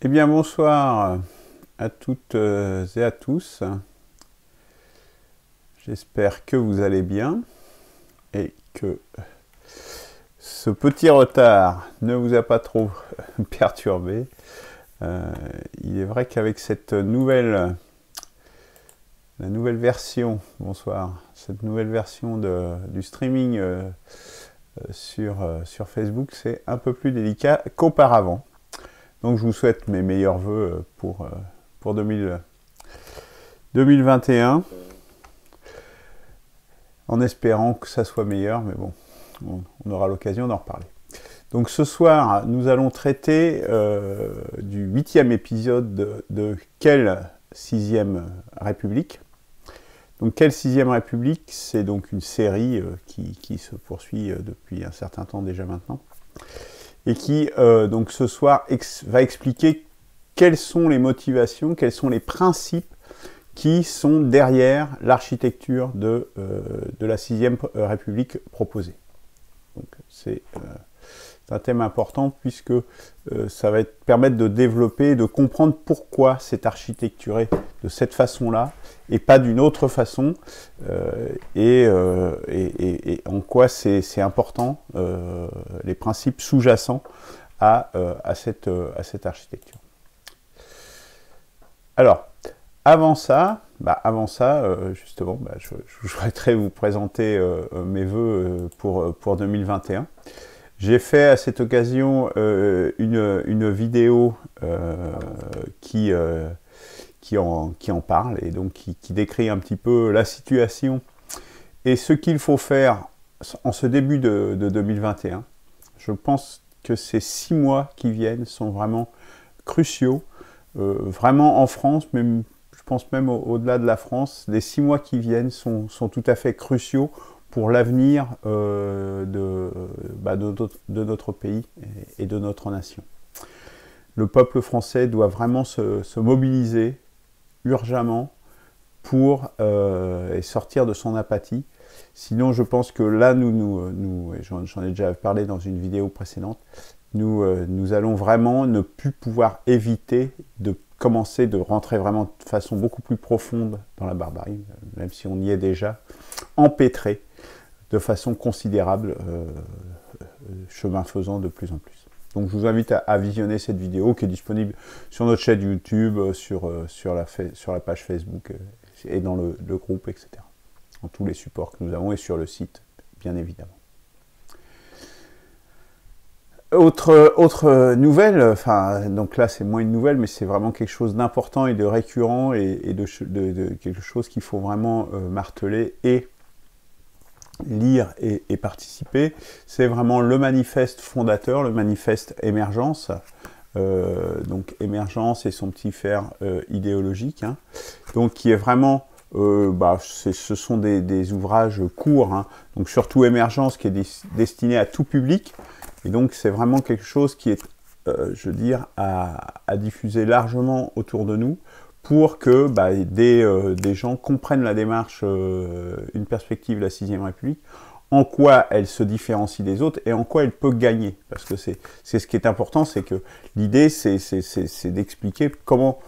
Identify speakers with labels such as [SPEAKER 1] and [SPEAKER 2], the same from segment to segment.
[SPEAKER 1] Eh bien, bonsoir à toutes et à tous. J'espère que vous allez bien et que ce petit retard ne vous a pas trop perturbé. Il est vrai qu'avec cette la nouvelle version, bonsoir, cette nouvelle version du streaming sur Facebook, c'est un peu plus délicat qu'auparavant. Donc je vous souhaite mes meilleurs voeux pour 2021, en espérant que ça soit meilleur, mais bon, on aura l'occasion d'en reparler. Donc ce soir, nous allons traiter du 8e épisode de Quelle 6e République. Donc Quelle 6e République, c'est donc une série qui se poursuit depuis un certain temps déjà maintenant, et qui, donc ce soir, va expliquer quelles sont les motivations, quels sont les principes qui sont derrière l'architecture de la 6e République proposée. Donc c'est un thème important puisque ça va permettre de développer, de comprendre pourquoi c'est architecturé de cette façon-là et pas d'une autre façon, et en quoi c'est important, les principes sous-jacents à cette architecture. Alors, avant ça, justement, je souhaiterais vous présenter mes vœux pour 2021. J'ai fait à cette occasion une vidéo qui en parle et donc qui décrit un petit peu la situation et ce qu'il faut faire en ce début de 2021. Je pense que ces 6 mois qui viennent sont vraiment cruciaux, vraiment en France, même, je pense même au-delà de la France. Les 6 mois qui viennent sont tout à fait cruciaux pour l'avenir de notre pays et de notre nation. Le peuple français doit vraiment se mobiliser urgemment pour sortir de son apathie. Sinon, je pense que là, j'en ai déjà parlé dans une vidéo précédente, nous allons vraiment ne plus pouvoir éviter de commencer de rentrer vraiment de façon beaucoup plus profonde dans la barbarie, même si on y est déjà empêtré de façon considérable, chemin faisant de plus en plus. Donc je vous invite à visionner cette vidéo qui est disponible sur notre chaîne YouTube, sur la page Facebook et dans le groupe, etc. Dans tous les supports que nous avons et sur le site, bien évidemment. Autre nouvelle, donc là c'est moins une nouvelle, mais c'est vraiment quelque chose d'important et de récurrent et de quelque chose qu'il faut vraiment marteler et lire et participer. C'est vraiment le manifeste fondateur, le manifeste Émergence. Donc Émergence et son petit fer idéologique, hein. Donc qui est vraiment ce sont des ouvrages courts, hein. Donc surtout Émergence qui est destiné à tout public, et donc c'est vraiment quelque chose qui est je veux dire à diffuser largement autour de nous pour que des gens comprennent la démarche, une perspective de la 6e République, en quoi elle se différencie des autres et en quoi elle peut gagner. Parce que c'est ce qui est important, c'est que l'idée, c'est d'expliquer comment,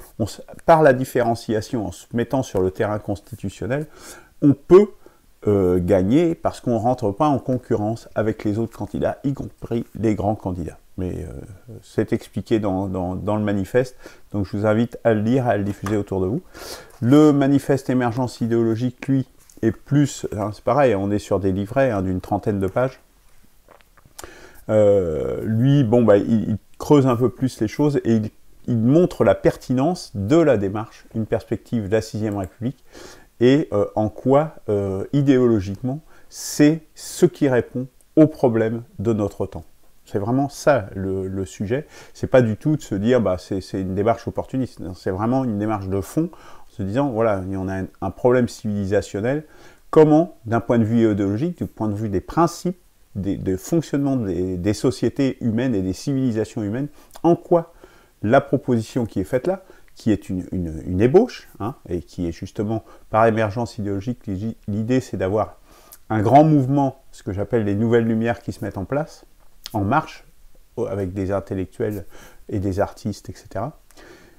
[SPEAKER 1] par la différenciation, en se mettant sur le terrain constitutionnel, on peut gagner parce qu'on ne rentre pas en concurrence avec les autres candidats, y compris les grands candidats. Mais c'est expliqué dans le manifeste, donc je vous invite à le lire, à le diffuser autour de vous. Le manifeste Émergence idéologique, lui, est plus, hein, c'est pareil, on est sur des livrets d'une 30aine de pages. Lui, il creuse un peu plus les choses et il montre la pertinence de la démarche, une perspective de la 6e République, et en quoi, idéologiquement, c'est ce qui répond aux problèmes de notre temps. C'est vraiment ça le sujet. C'est pas du tout de se dire c'est une démarche opportuniste. C'est vraiment une démarche de fond, en se disant voilà, on a un problème civilisationnel. Comment, d'un point de vue idéologique, du point de vue des principes, de fonctionnement des sociétés humaines et des civilisations humaines, en quoi la proposition qui est faite là, qui est une ébauche, hein, et qui est justement par émergence idéologique, l'idée c'est d'avoir un grand mouvement, ce que j'appelle les nouvelles lumières qui se mettent en place, en marche, avec des intellectuels et des artistes, etc.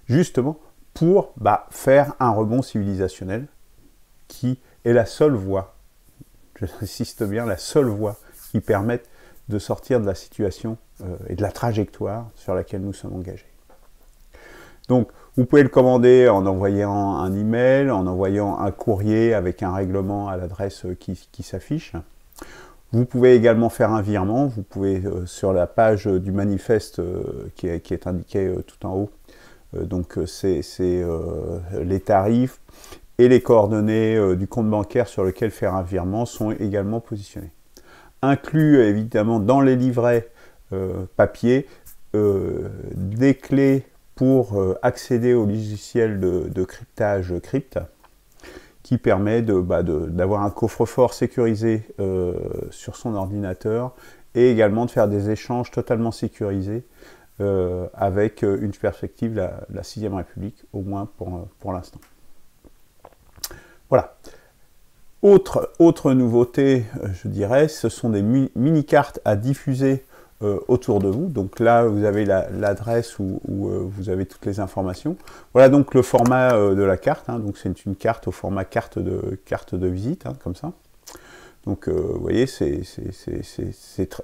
[SPEAKER 1] Justement pour faire un rebond civilisationnel qui est la seule voie, j'insiste bien, la seule voie qui permette de sortir de la situation et de la trajectoire sur laquelle nous sommes engagés. Donc, vous pouvez le commander en envoyant un email, en envoyant un courrier avec un règlement à l'adresse qui s'affiche. Vous pouvez également faire un virement. Vous pouvez, sur la page du manifeste qui est indiquée tout en haut, donc c'est les tarifs et les coordonnées du compte bancaire sur lequel faire un virement sont également positionnés. Inclus évidemment dans les livrets papier, des clés pour accéder au logiciel de cryptage Crypt, qui permet d'avoir un coffre-fort sécurisé sur son ordinateur et également de faire des échanges totalement sécurisés avec une perspective, la 6e République, au moins pour l'instant. Voilà. Autre nouveauté, je dirais, ce sont des mini-cartes à diffuser autour de vous. Donc là, vous avez l'adresse où vous avez toutes les informations. Voilà donc le format de la carte. Donc c'est une carte au format carte de visite, comme ça. Donc vous voyez, c'est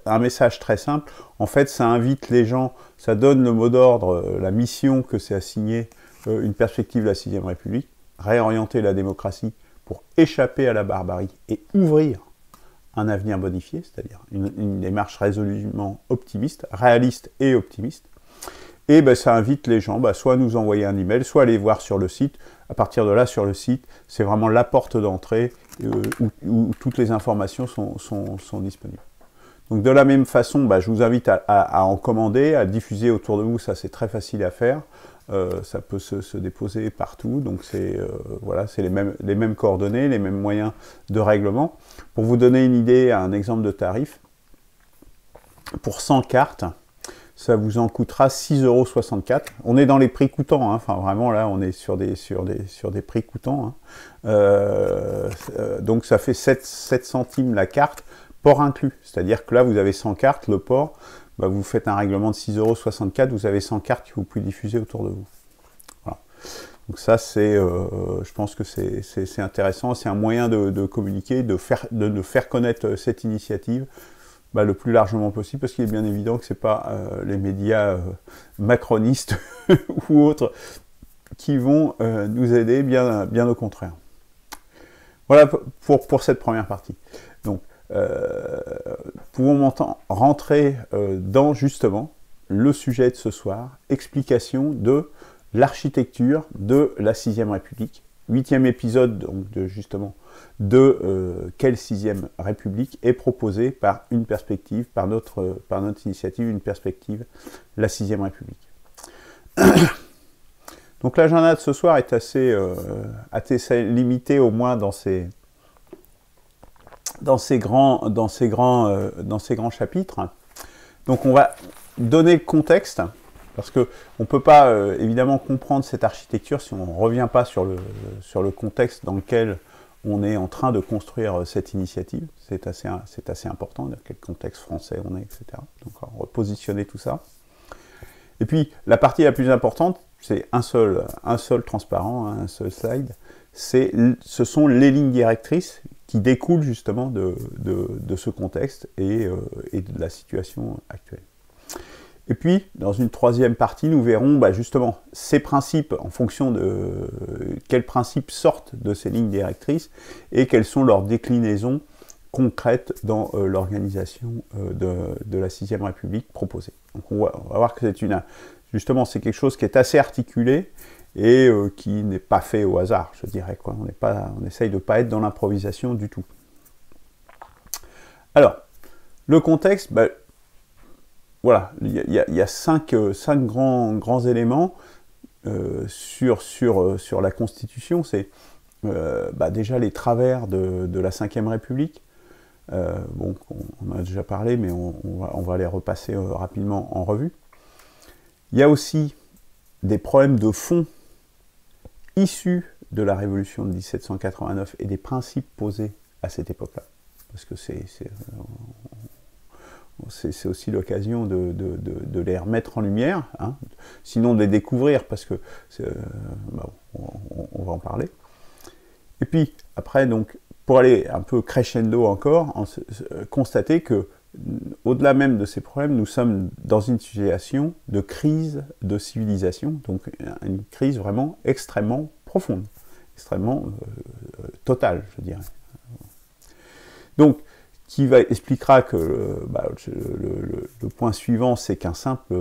[SPEAKER 1] un message très simple. En fait, ça invite les gens, ça donne le mot d'ordre, la mission que c'est assigné, une perspective de la 6e République, réorienter la démocratie pour échapper à la barbarie et ouvrir un avenir bonifié, c'est-à-dire une démarche résolument optimiste, réaliste et optimiste. Et ça invite les gens, soit à nous envoyer un email, soit à aller voir sur le site. À partir de là, sur le site, c'est vraiment la porte d'entrée où toutes les informations sont disponibles. Donc de la même façon, je vous invite à en commander, à diffuser autour de vous, ça c'est très facile à faire. Ça peut se déposer partout, donc c'est les mêmes coordonnées, les mêmes moyens de règlement. Pour vous donner une idée, un exemple de tarif, pour 100 cartes, ça vous en coûtera 6,64 €. On est dans les prix coûtants, enfin vraiment là on est sur des prix coûtants. Donc ça fait 7 centimes la carte, port inclus. C'est-à-dire que là vous avez 100 cartes, le port, vous faites un règlement de 6,64 €, vous avez 100 cartes que vous pouvez diffuser autour de vous. Voilà. Donc ça, je pense que c'est intéressant, c'est un moyen de communiquer, de faire connaître cette initiative le plus largement possible, parce qu'il est bien évident que ce n'est pas les médias macronistes ou autres qui vont nous aider, bien au contraire. Voilà pour cette première partie. Donc, pouvons maintenant rentrer dans justement le sujet de ce soir, explication de l'architecture de la 6e République, 8e épisode donc justement de quelle 6e République est proposée par une perspective, par notre initiative, une perspective, la 6e République. Donc l'agenda de ce soir est assez limité, au moins dans ces grands chapitres. Donc on va donner le contexte, parce qu'on ne peut pas évidemment comprendre cette architecture si on ne revient pas sur le contexte dans lequel on est en train de construire cette initiative. C'est assez important, dans quel contexte français on est, etc. Donc on va repositionner tout ça. Et puis la partie la plus importante, c'est un seul transparent, un seul slide, ce sont les lignes directrices qui découlent justement de ce contexte et de la situation actuelle. Et puis, dans une troisième partie, nous verrons justement ces principes en fonction de quels principes sortent de ces lignes directrices et quelles sont leurs déclinaisons concrètes dans l'organisation de la 6e République proposée. Donc on va voir que c'est quelque chose qui est assez articulé et qui n'est pas fait au hasard, je dirais. On essaye de ne pas être dans l'improvisation du tout. Alors, le contexte, voilà, il y a cinq grands éléments sur la Constitution. C'est déjà les travers de la 5e République. On en a déjà parlé, mais on va les repasser rapidement en revue. Il y a aussi des problèmes de fond issus de la Révolution de 1789 et des principes posés à cette époque-là. Parce que c'est aussi l'occasion de les remettre en lumière, hein, sinon de les découvrir, parce que on va en parler. Et puis, après, donc, pour aller un peu crescendo encore, constater que, au-delà même de ces problèmes, nous sommes dans une situation de crise de civilisation, donc une crise vraiment extrêmement profonde, extrêmement totale, je dirais. Donc, qui expliquera que le point suivant, c'est qu'un simple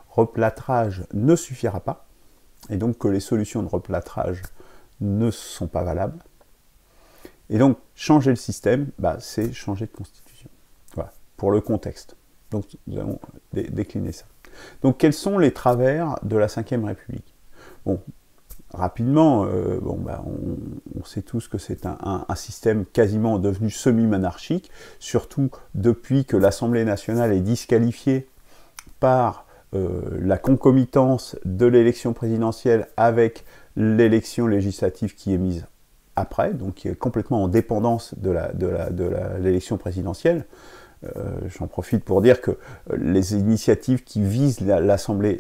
[SPEAKER 1] replâtrage ne suffira pas, et donc que les solutions de replâtrage ne sont pas valables. Et donc, changer le système, c'est changer de constitution. Voilà, pour le contexte. Donc, nous allons décliner ça. Donc, quels sont les travers de la Ve République? Bon, rapidement, on sait tous que c'est un système quasiment devenu semi-monarchique, surtout depuis que l'Assemblée nationale est disqualifiée par la concomitance de l'élection présidentielle avec l'élection législative qui est mise après, donc qui est complètement en dépendance de l'élection présidentielle. J'en profite pour dire que les initiatives qui visent l'Assemblée,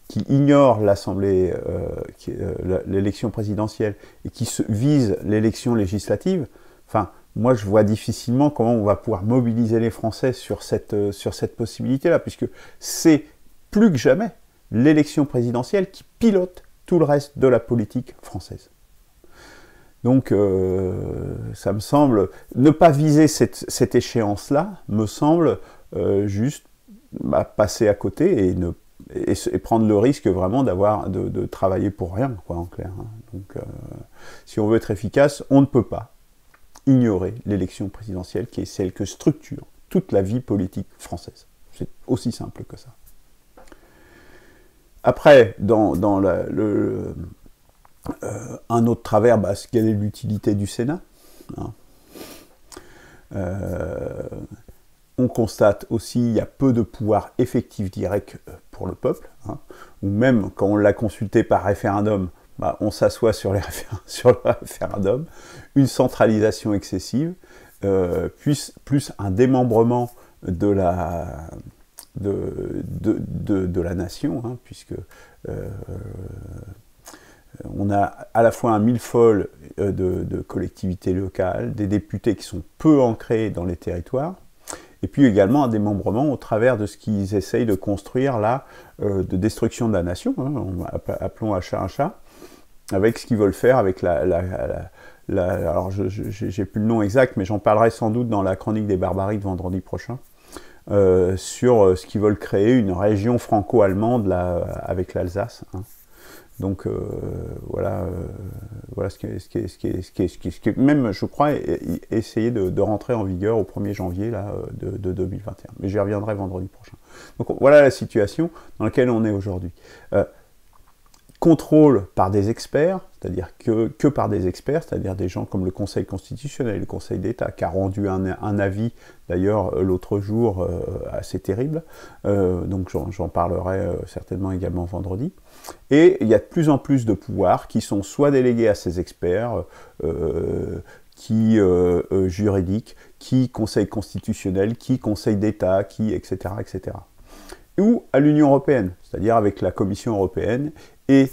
[SPEAKER 1] qui ignorent l'Assemblée, l'élection présidentielle, et qui visent l'élection législative, enfin, moi je vois difficilement comment on va pouvoir mobiliser les Français sur cette possibilité-là, puisque c'est plus que jamais l'élection présidentielle qui pilote tout le reste de la politique française. Donc, ça me semble, ne pas viser cette échéance-là, me semble juste passer à côté et prendre le risque vraiment de travailler pour rien, quoi, en clair. Hein. Donc, si on veut être efficace, on ne peut pas ignorer l'élection présidentielle qui est celle que structure toute la vie politique française. C'est aussi simple que ça. Après, un autre travers, c'est quelle est l'utilité du Sénat, hein. On constate aussi qu'il y a peu de pouvoir effectif direct pour le peuple, hein, ou même quand on l'a consulté par référendum, on s'assoit sur le référendum, une centralisation excessive, plus un démembrement de la nation, hein, puisque on a à la fois un millefeuille de collectivités locales, des députés qui sont peu ancrés dans les territoires, et puis également un démembrement au travers de ce qu'ils essayent de construire là, de destruction de la nation, hein, appelons un chat, avec ce qu'ils veulent faire avec alors j'ai plus le nom exact, mais j'en parlerai sans doute dans la chronique des barbaries de vendredi prochain, sur ce qu'ils veulent créer, une région franco-allemande avec l'Alsace, hein. Donc voilà ce qui est même, je crois, essayer de rentrer en vigueur au 1er janvier là, de 2021. Mais j'y reviendrai vendredi prochain. Donc voilà la situation dans laquelle on est aujourd'hui. Contrôle par des experts, c'est-à-dire que par des experts, c'est-à-dire des gens comme le Conseil constitutionnel, le Conseil d'État, qui a rendu un avis, d'ailleurs, l'autre jour, assez terrible. Donc j'en parlerai certainement également vendredi. Et il y a de plus en plus de pouvoirs qui sont soit délégués à ces experts, qui juridiques, qui Conseil constitutionnel, qui Conseil d'État, qui etc., etc. Ou à l'Union européenne, c'est-à-dire avec la Commission européenne et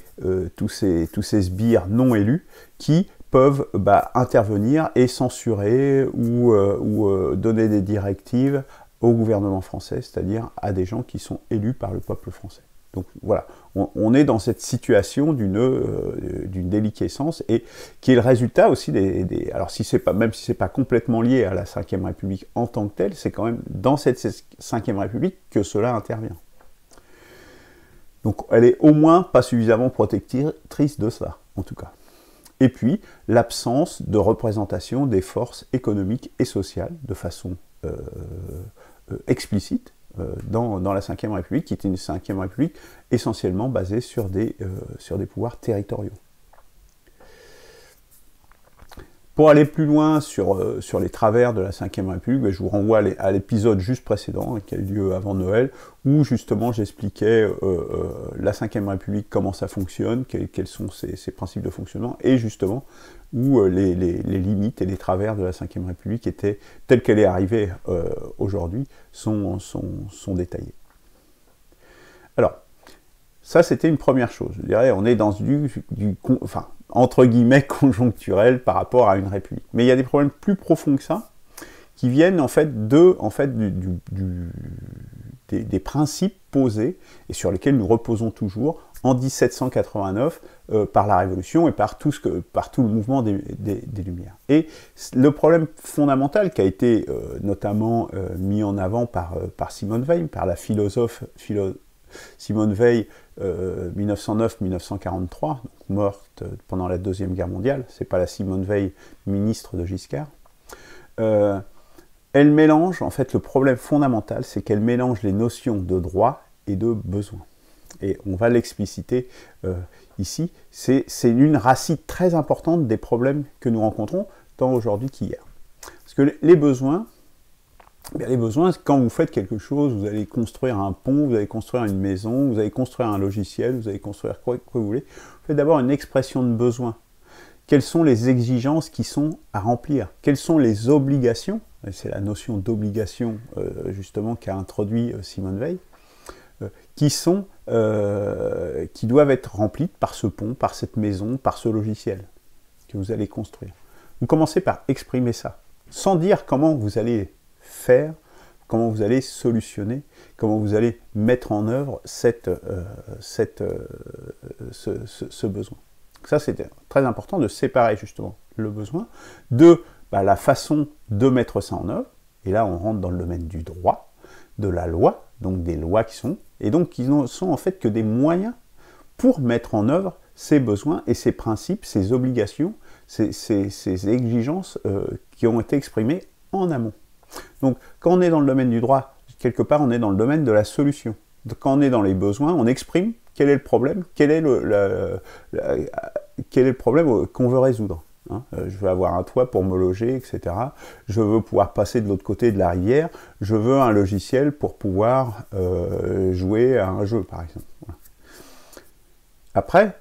[SPEAKER 1] tous ces sbires non élus qui peuvent intervenir et censurer ou donner des directives au gouvernement français, c'est-à-dire à des gens qui sont élus par le peuple français. Donc voilà, on est dans cette situation d'une déliquescence et qui est le résultat aussi alors même si c'est pas complètement lié à la Ve République en tant que telle, c'est quand même dans cette Ve République que cela intervient. Donc elle est au moins pas suffisamment protectrice de cela, en tout cas. Et puis, l'absence de représentation des forces économiques et sociales de façon explicite dans la Ve République, qui était une Ve République essentiellement basée sur des pouvoirs territoriaux. Pour aller plus loin sur les travers de la Ve République, ben, je vous renvoie à l'épisode juste précédent, qui a eu lieu avant Noël, où justement j'expliquais la Ve République, comment ça fonctionne, quels sont ses principes de fonctionnement, et justement où les limites et les travers de la Ve République étaient, telle qu'elle est arrivée aujourd'hui, sont détaillés. Alors, ça c'était une première chose. Je dirais, on est dans enfin, entre guillemets conjoncturel par rapport à une république. Mais il y a des problèmes plus profonds que ça, qui viennent en fait des principes posés et sur lesquels nous reposons toujours en 1789 par la Révolution et par tout le mouvement des Lumières. Et le problème fondamental qui a été notamment mis en avant par Simone Weil, par la philosophe Simone Weil, 1909-1943, morte pendant la Deuxième Guerre mondiale, c'est pas la Simone Weil, ministre de Giscard. Elle mélange, en fait, le problème fondamental, c'est qu'elle mélange les notions de droit et de besoin. Et on va l'expliciter ici. C'est une racine très importante des problèmes que nous rencontrons, tant aujourd'hui qu'hier. Parce que les besoins, quand vous faites quelque chose, vous allez construire un pont, vous allez construire une maison, vous allez construire un logiciel, vous allez construire quoi vous voulez, vous faites d'abord une expression de besoin. Quelles sont les exigences qui sont à remplir? Quelles sont les obligations? C'est la notion d'obligation, justement, qu'a introduit Simone Weil, qui doivent être remplies par ce pont, par cette maison, par ce logiciel que vous allez construire. Vous commencez par exprimer ça, sans dire comment vous allez faire, comment vous allez solutionner, comment vous allez mettre en œuvre ce besoin. Ça, c'est très important de séparer justement le besoin de la façon de mettre ça en œuvre. Et là, on rentre dans le domaine du droit, de la loi, donc des lois qui sont en fait que des moyens pour mettre en œuvre ces besoins et ces principes, ces obligations, ces exigences qui ont été exprimées en amont. Donc, quand on est dans le domaine du droit, quelque part, on est dans le domaine de la solution. Donc, quand on est dans les besoins, on exprime quel est le problème, quel est le problème qu'on veut résoudre. Hein. Je veux avoir un toit pour me loger, etc. Je veux pouvoir passer de l'autre côté de la rivière. Je veux un logiciel pour pouvoir jouer à un jeu, par exemple. Voilà. Après,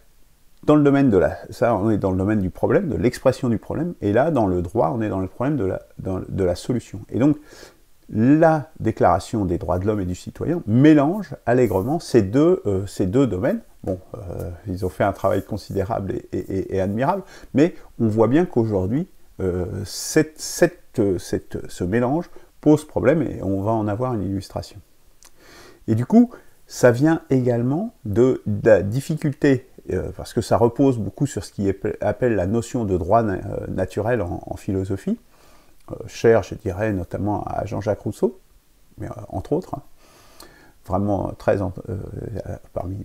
[SPEAKER 1] dans le domaine on est dans le domaine du problème, de l'expression du problème, et là, dans le droit, on est dans le problème de la solution. Et donc, la Déclaration des droits de l'homme et du citoyen mélange allègrement ces deux domaines. Bon, ils ont fait un travail considérable et admirable, mais on voit bien qu'aujourd'hui, ce mélange pose problème, et on va en avoir une illustration. Et du coup, ça vient également de la difficulté, parce que ça repose beaucoup sur ce qui appelle la notion de droit naturel en philosophie, cher, je dirais, notamment à Jean-Jacques Rousseau, mais entre autres, hein, vraiment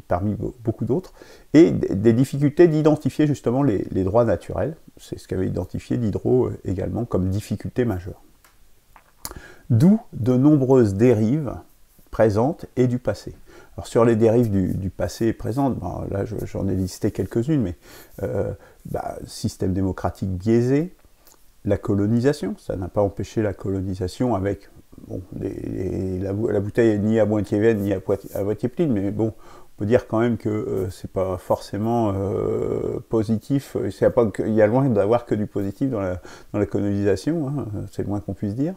[SPEAKER 1] parmi beaucoup d'autres, et des difficultés d'identifier justement les droits naturels. C'est ce qu'avait identifié Diderot également comme difficulté majeure. D'où de nombreuses dérives présentes et du passé. Alors sur les dérives du passé et présent, là j'en ai listé quelques-unes, mais système démocratique biaisé, la colonisation, ça n'a pas empêché la colonisation avec la bouteille est ni à moitié vide ni à moitié pleine, mais bon, on peut dire quand même que c'est pas forcément positif, il y a loin d'avoir que du positif dans la colonisation, hein, c'est le moins qu'on puisse dire.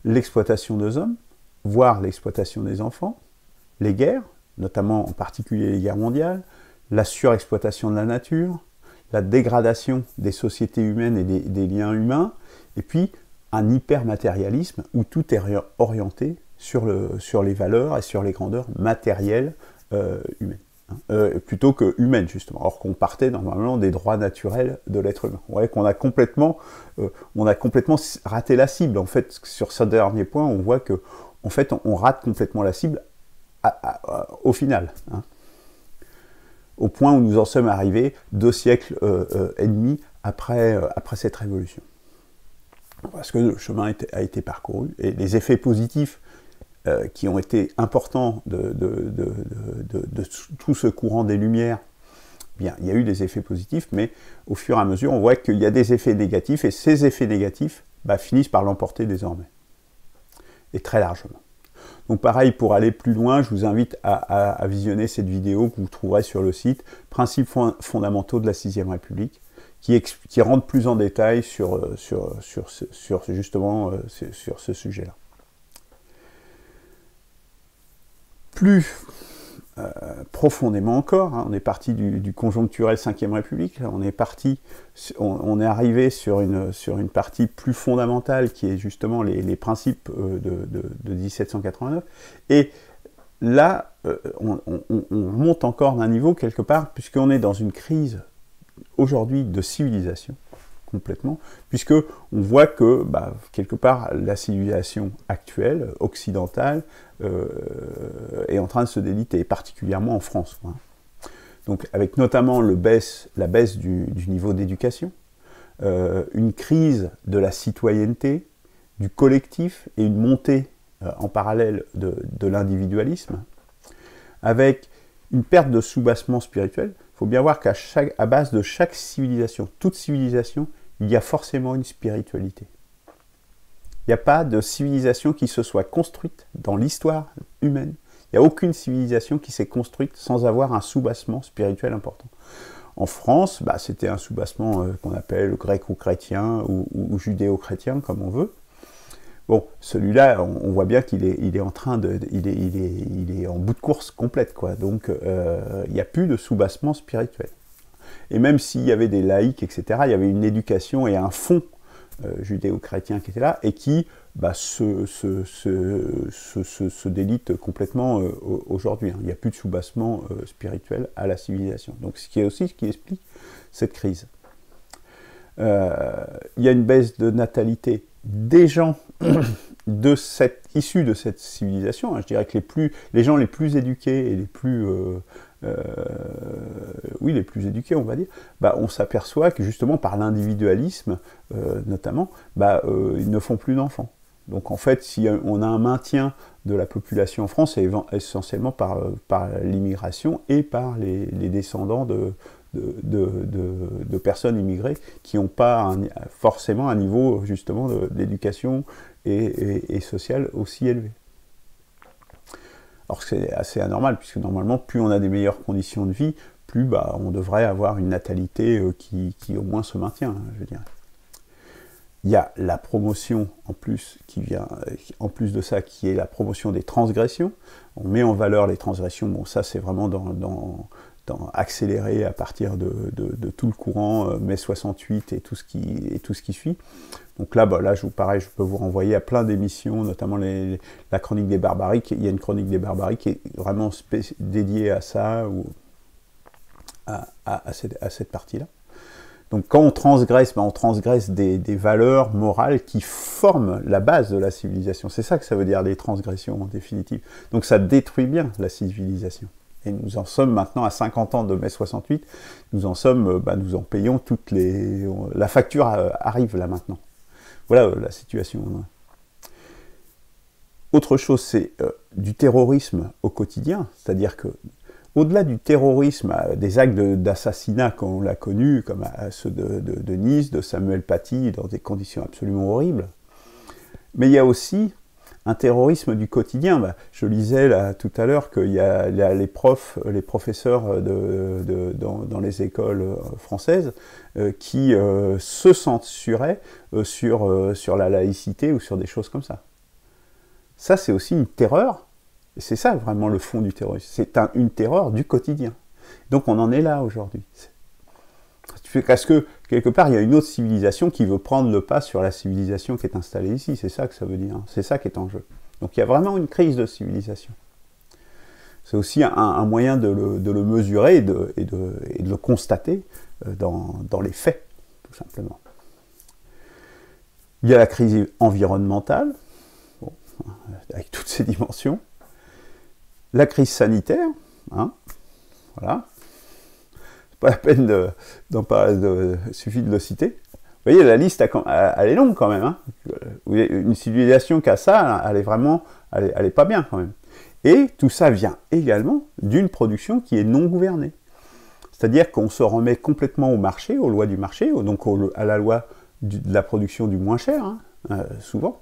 [SPEAKER 1] L'exploitation des hommes, voire l'exploitation des enfants, les guerres, notamment en particulier les guerres mondiales, la surexploitation de la nature, la dégradation des sociétés humaines et des liens humains, et puis un hypermatérialisme où tout est orienté sur les valeurs et sur les grandeurs matérielles humaines, plutôt que humaines justement, alors qu'on partait normalement des droits naturels de l'être humain. On voit qu'on a complètement raté la cible. En fait, sur ce dernier point, on voit que en fait, on rate complètement la cible au final. Hein. Au point où nous en sommes arrivés 2 siècles et demi après cette révolution. Parce que le chemin a été parcouru, et les effets positifs qui ont été importants de tout ce courant des Lumières Bien, il y a eu des effets positifs, mais au fur et à mesure, on voit qu'il y a des effets négatifs, et ces effets négatifs finissent par l'emporter désormais. Et très largement. Donc pareil, pour aller plus loin, je vous invite à visionner cette vidéo que vous trouverez sur le site « Principes fondamentaux de la 6e République », qui rentre plus en détail sur justement sur ce sujet-là. Plus profondément encore, hein, on est parti du conjoncturel 5e République, là, on est arrivé sur une partie plus fondamentale qui est justement les principes de 1789, et là on monte encore d'un niveau quelque part, puisqu'on est dans une crise aujourd'hui de civilisation, complètement, puisque on voit que, quelque part, la civilisation actuelle, occidentale, est en train de se déliter, particulièrement en France, quoi. Donc, avec notamment la baisse du niveau d'éducation, une crise de la citoyenneté, du collectif, et une montée en parallèle de l'individualisme, avec une perte de soubassement spirituel. Il faut bien voir qu'à base de chaque civilisation, toute civilisation, il y a forcément une spiritualité. Il n'y a pas de civilisation qui se soit construite dans l'histoire humaine. Il n'y a aucune civilisation qui s'est construite sans avoir un soubassement spirituel important. En France, c'était un soubassement qu'on appelle gréco-chrétien ou judéo-chrétien, comme on veut. Bon, celui-là, on voit bien qu'il est en train de, il est en bout de course complète, quoi. Donc, il n'y a plus de soubassement spirituel. Et même s'il y avait des laïcs, etc., il y avait une éducation et un fond judéo-chrétien qui était là, et qui se délite complètement aujourd'hui. Il n'y a plus de soubassement spirituel à la civilisation. Donc, ce qui explique cette crise. Il y a une baisse de natalité des gens issus de cette civilisation. Je dirais que les gens les plus éduqués et les plus éduqués, on va dire, on s'aperçoit que justement par l'individualisme, notamment, ils ne font plus d'enfants. Donc en fait, si on a un maintien de la population en France, c'est essentiellement par l'immigration et par les descendants de personnes immigrées qui n'ont pas forcément un niveau justement d'éducation et sociale aussi élevé. Alors c'est assez anormal, puisque normalement, plus on a des meilleures conditions de vie, plus on devrait avoir une natalité qui au moins se maintient, je dirais. Il y a la promotion en plus en plus de ça, qui est la promotion des transgressions. On met en valeur les transgressions. Bon, ça c'est vraiment accéléré à partir de tout le courant mai 68 et tout ce qui suit. Donc là, pareil, je peux vous renvoyer à plein d'émissions, notamment la chronique des barbaries. Il y a une chronique des barbaries qui est vraiment dédiée à ça, ou à cette partie-là. Donc quand on transgresse, on transgresse des valeurs morales qui forment la base de la civilisation. C'est ça que ça veut dire, les transgressions, en définitive. Donc ça détruit bien la civilisation. Et nous en sommes maintenant à 50 ans de mai 68, nous en payons toutes les... La facture arrive là maintenant. Voilà la situation. Autre chose, c'est du terrorisme au quotidien, c'est-à-dire que au-delà du terrorisme, des actes d'assassinat qu'on l'a connu, comme ceux de Nice, de Samuel Paty, dans des conditions absolument horribles, mais il y a aussi un terrorisme du quotidien. Je lisais là, tout à l'heure qu'il y a les professeurs dans les écoles françaises qui se censuraient sur la laïcité ou sur des choses comme ça. Ça, c'est aussi une terreur. Et c'est ça vraiment le fond du terrorisme. C'est une terreur du quotidien. Donc on en est là aujourd'hui. Parce que quelque part, il y a une autre civilisation qui veut prendre le pas sur la civilisation qui est installée ici. C'est ça que ça veut dire. C'est ça qui est en jeu. Donc il y a vraiment une crise de civilisation. C'est aussi un moyen de le mesurer et de le constater dans les faits, tout simplement. Il y a la crise environnementale, avec toutes ses dimensions. La crise sanitaire, voilà. C'est pas la peine d'en parler, il suffit de le citer. Vous voyez, la liste, elle est longue quand même. Une civilisation qui a ça, elle est pas bien quand même. Et tout ça vient également d'une production qui est non gouvernée. C'est-à-dire qu'on se remet complètement au marché, aux lois du marché, donc à la loi de la production du moins cher, hein, souvent.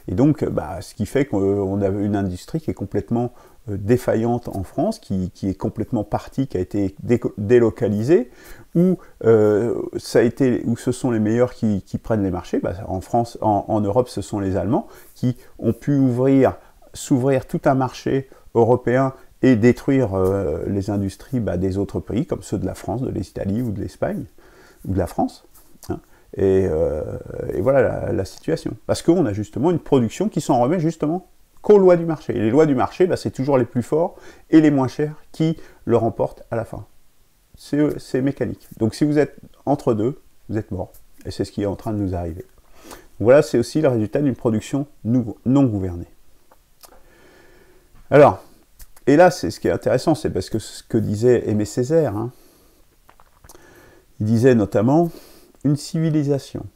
[SPEAKER 1] Et donc, ce qui fait qu'on a une industrie qui est complètement défaillante en France, qui est complètement partie, qui a été délocalisée, où ce sont les meilleurs qui prennent les marchés. En France, en Europe, ce sont les Allemands qui ont pu s'ouvrir tout un marché européen et détruire les industries des autres pays, comme ceux de la France, de l'Italie ou de l'Espagne, ou de la France. Hein. Et voilà la situation. Parce qu'on a justement une production qui s'en remet justement qu'aux lois du marché. Et les lois du marché, c'est toujours les plus forts et les moins chers qui le remportent à la fin. C'est mécanique. Donc si vous êtes entre deux, vous êtes mort. Et c'est ce qui est en train de nous arriver. Voilà, c'est aussi le résultat d'une production non gouvernée. Alors, et là, c'est ce qui est intéressant, c'est parce que ce que disait Aimé Césaire, hein, il disait notamment une civilisation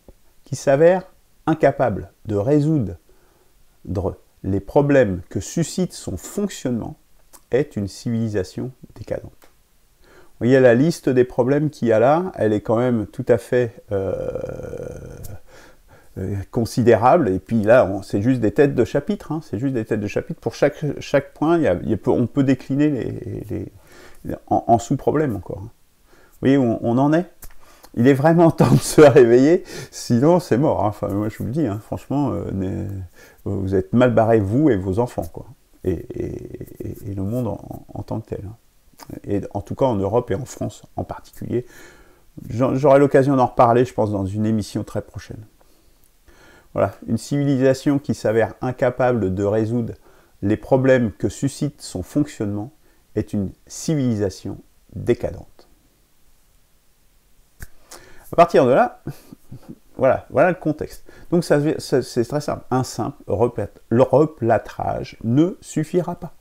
[SPEAKER 1] qui s'avère incapable de résoudre les problèmes que suscite son fonctionnement est une civilisation décadente. Vous voyez, la liste des problèmes qu'il y a là, elle est quand même tout à fait considérable, et puis là, c'est juste des têtes de chapitre, hein, c'est juste des têtes de chapitre. Pour chaque point, on peut décliner en sous-problèmes encore. Vous voyez où on en est? Il est vraiment temps de se réveiller, sinon c'est mort. Hein. Enfin, moi je vous le dis, hein, franchement, vous êtes mal barrés, vous et vos enfants, quoi. Et le monde en tant que tel. Hein. Et en tout cas en Europe et en France en particulier. J'aurai l'occasion d'en reparler, je pense, dans une émission très prochaine. Voilà, une civilisation qui s'avère incapable de résoudre les problèmes que suscite son fonctionnement est une civilisation décadente. À partir de là, voilà le contexte. Donc c'est très simple. Un simple replâtrage ne suffira pas.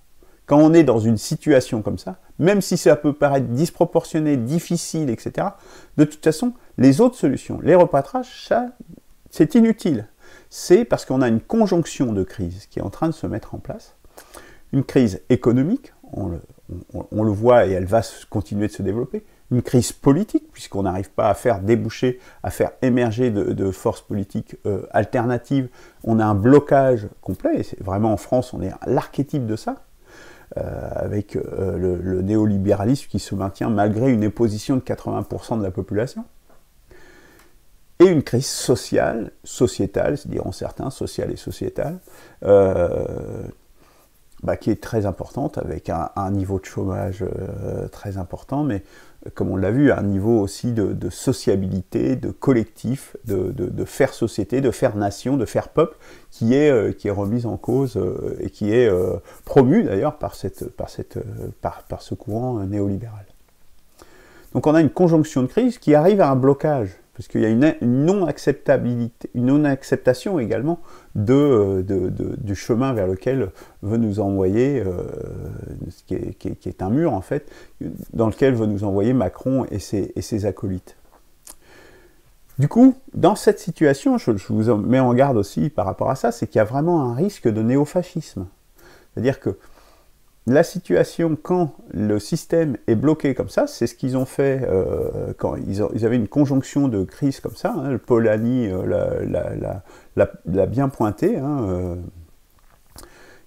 [SPEAKER 1] Quand on est dans une situation comme ça, même si ça peut paraître disproportionné, difficile, etc., de toute façon, les autres solutions, les replâtrages, ça, c'est inutile. C'est parce qu'on a une conjonction de crises qui est en train de se mettre en place. Une crise économique, on le voit et elle va continuer de se développer. Une crise politique, puisqu'on n'arrive pas à faire déboucher, à faire émerger de forces politiques alternatives. On a un blocage complet, et c'est vraiment en France, on est l'archétype de ça, avec le néolibéralisme qui se maintient malgré une opposition de 80% de la population. Et une crise sociale, sociétale, diront certains, sociale et sociétale, qui est très importante, avec un niveau de chômage très important, mais comme on l'a vu, un niveau aussi de sociabilité, de collectif, de faire société, de faire nation, de faire peuple, qui est remise en cause et qui est promu d'ailleurs par ce courant néolibéral. Donc on a une conjonction de crise qui arrive à un blocage, parce qu'il y a une non-acceptabilité, une non-acceptation également du chemin vers lequel veut nous envoyer, qui est un mur en fait, dans lequel veut nous envoyer Macron et ses acolytes. Du coup, dans cette situation, je vous mets en garde aussi par rapport à ça, c'est qu'il y a vraiment un risque de néofascisme. C'est-à-dire que la situation, quand le système est bloqué comme ça, c'est ce qu'ils ont fait quand ils avaient une conjonction de crises comme ça, hein, le Polanyi l'a bien pointé, hein,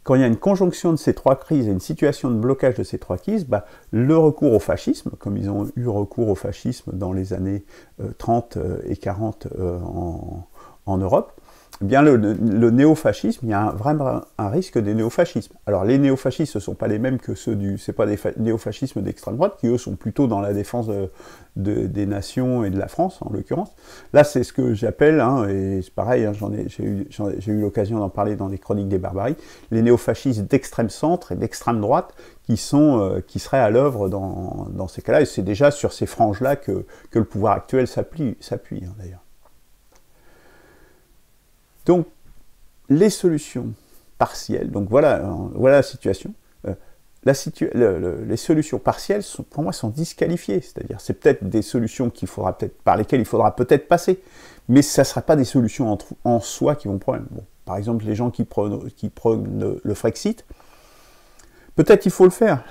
[SPEAKER 1] quand il y a une conjonction de ces trois crises et une situation de blocage de ces trois crises, le recours au fascisme, comme ils ont eu recours au fascisme dans les années 30 et 40 en Europe, eh bien le néofascisme, il y a vraiment un risque des néofascismes. Alors les néofascistes, ce ne sont pas les mêmes que ceux c'est pas des néofascismes d'extrême droite, qui eux sont plutôt dans la défense des nations et de la France, en l'occurrence. Là, c'est ce que j'appelle, hein, et c'est pareil, hein, j'ai eu l'occasion d'en parler dans les Chroniques des Barbaries, les néofascistes d'extrême centre et d'extrême droite qui seraient à l'œuvre dans ces cas-là, et c'est déjà sur ces franges-là que le pouvoir actuel s'appuie, hein, d'ailleurs. Donc, les solutions partielles, donc voilà la situation. Les solutions partielles, pour moi, sont disqualifiées. C'est-à-dire, c'est peut-être des solutions par lesquelles il faudra peut-être passer, mais ça ne sera pas des solutions en soi qui vont problème. Bon, par exemple, les gens qui prônent le Frexit, peut-être il faut le faire,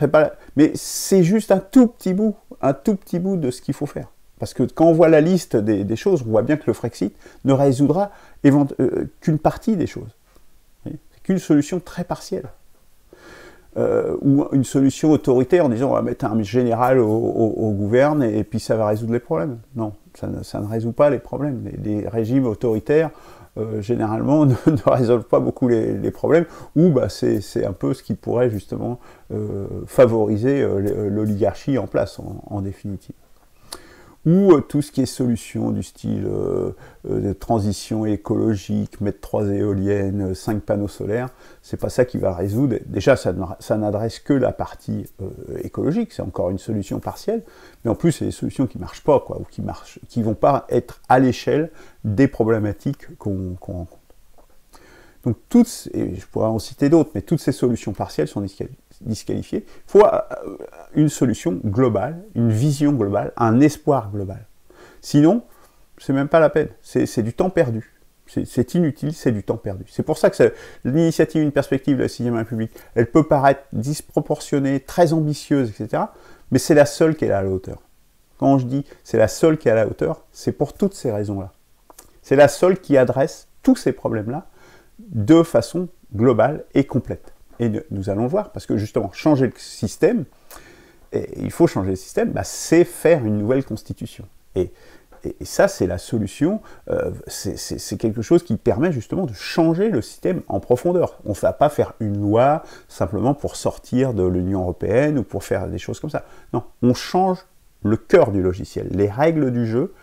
[SPEAKER 1] mais c'est juste un tout petit bout. un tout petit bout de ce qu'il faut faire. Parce que quand on voit la liste des choses, on voit bien que le Frexit ne résoudra qu'une partie des choses. C'est qu'une solution très partielle. Ou une solution autoritaire en disant on va mettre un général au gouverne et puis ça va résoudre les problèmes. Non, ça ne résout pas les problèmes. Les régimes autoritaires, généralement, ne résolvent pas beaucoup les problèmes, ou bah, c'est un peu ce qui pourrait justement favoriser l'oligarchie en place, en définitive. Ou tout ce qui est solution du style de transition écologique, mettre 3 éoliennes, 5 panneaux solaires, c'est pas ça qui va résoudre. Déjà, ça n'adresse que la partie écologique, c'est encore une solution partielle, mais en plus, c'est des solutions qui marchent pas, quoi, ou qui vont pas être à l'échelle des problématiques qu'on rencontre. Donc toutes, et je pourrais en citer d'autres, mais toutes ces solutions partielles sont disqualifiées. Il faut une solution globale, une vision globale, un espoir global. Sinon, c'est même pas la peine, c'est du temps perdu. C'est inutile, c'est du temps perdu. C'est pour ça que l'initiative Une perspective de la 6ème République, elle peut paraître disproportionnée, très ambitieuse, etc., mais c'est la seule qui est à la hauteur. Quand je dis c'est la seule qui est à la hauteur, c'est pour toutes ces raisons-là. C'est la seule qui adresse tous ces problèmes-là de façon globale et complète. Et nous allons le voir, parce que justement, changer le système, et il faut changer le système, bah, c'est faire une nouvelle constitution. Et ça, c'est la solution, c'est quelque chose qui permet justement de changer le système en profondeur. On ne va pas faire une loi simplement pour sortir de l'Union européenne ou pour faire des choses comme ça. Non, on change le cœur du logiciel, les règles du jeu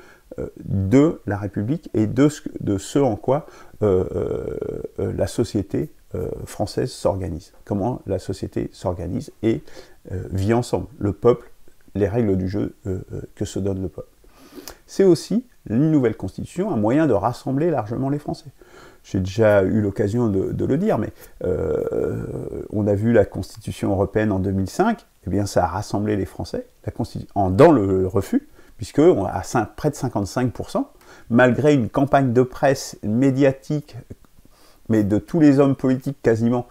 [SPEAKER 1] de la République et de ce en quoi la société française s'organise. Comment la société s'organise et vit ensemble. Le peuple, les règles du jeu que se donne le peuple. C'est aussi une nouvelle constitution, un moyen de rassembler largement les Français. J'ai déjà eu l'occasion de le dire, mais on a vu la Constitution européenne en 2005, eh bien ça a rassemblé les Français dans le refus, puisqu'on a près de 55%, malgré une campagne de presse médiatique, mais de tous les hommes politiques quasiment,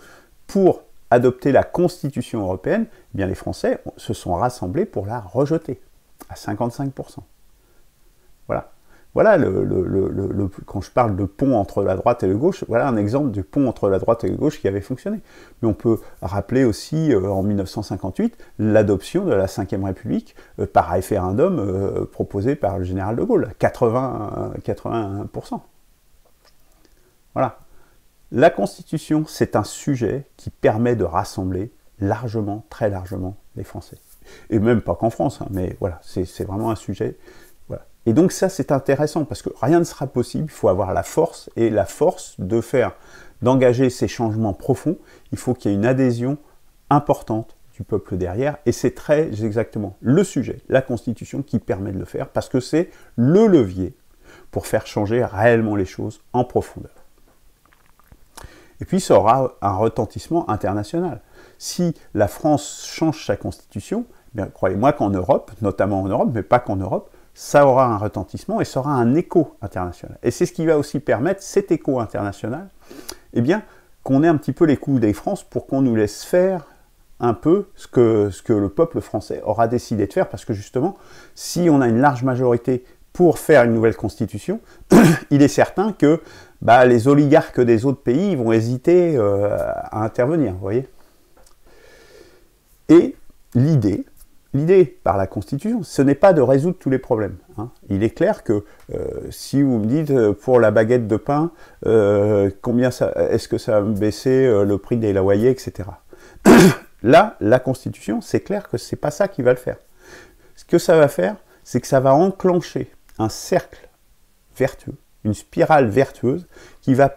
[SPEAKER 1] pour adopter la Constitution européenne, eh bien les Français se sont rassemblés pour la rejeter, à 55%. Voilà. Voilà, quand je parle de pont entre la droite et la gauche, voilà un exemple du pont entre la droite et la gauche qui avait fonctionné. Mais on peut rappeler aussi, en 1958, l'adoption de la 5e République par référendum proposé par le général de Gaulle, 81%. Voilà. La Constitution, c'est un sujet qui permet de rassembler largement, très largement, les Français. Et même pas qu'en France, hein, mais voilà, c'est vraiment un sujet... Et donc ça, c'est intéressant, parce que rien ne sera possible, il faut avoir la force, et la force d'engager ces changements profonds, il faut qu'il y ait une adhésion importante du peuple derrière, et c'est très exactement le sujet, la Constitution, qui permet de le faire, parce que c'est le levier pour faire changer réellement les choses en profondeur. Et puis ça aura un retentissement international. Si la France change sa Constitution, bien, croyez-moi qu'en Europe, notamment en Europe, mais pas qu'en Europe, ça aura un retentissement et ça aura un écho international. Et c'est ce qui va aussi permettre, cet écho international, eh bien, qu'on ait un petit peu les coups des France pour qu'on nous laisse faire un peu ce que le peuple français aura décidé de faire, parce que justement, si on a une large majorité pour faire une nouvelle constitution, il est certain que les oligarques des autres pays vont hésiter à intervenir, vous voyez. Et l'idée par la Constitution, ce n'est pas de résoudre tous les problèmes. Hein. Il est clair que si vous me dites pour la baguette de pain, est-ce que ça va me baisser le prix des loyers, etc. Là, la Constitution, c'est clair que ce n'est pas ça qui va le faire. Ce que ça va faire, c'est que ça va enclencher un cercle vertueux, une spirale vertueuse qui va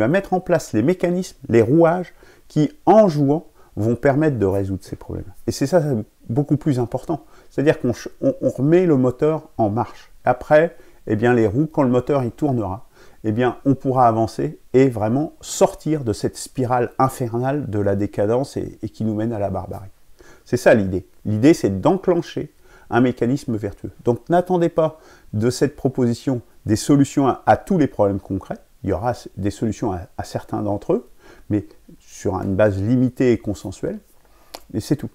[SPEAKER 1] mettre en place les mécanismes, les rouages qui, en jouant, vont permettre de résoudre ces problèmes. Et c'est ça beaucoup plus important. C'est-à-dire qu'on remet le moteur en marche. Après, eh bien, les roues, quand le moteur y tournera, eh bien, on pourra avancer et vraiment sortir de cette spirale infernale de la décadence et qui nous mène à la barbarie. C'est ça l'idée. L'idée, c'est d'enclencher un mécanisme vertueux. Donc n'attendez pas de cette proposition des solutions à tous les problèmes concrets. Il y aura des solutions à certains d'entre eux, mais sur une base limitée et consensuelle, et c'est tout.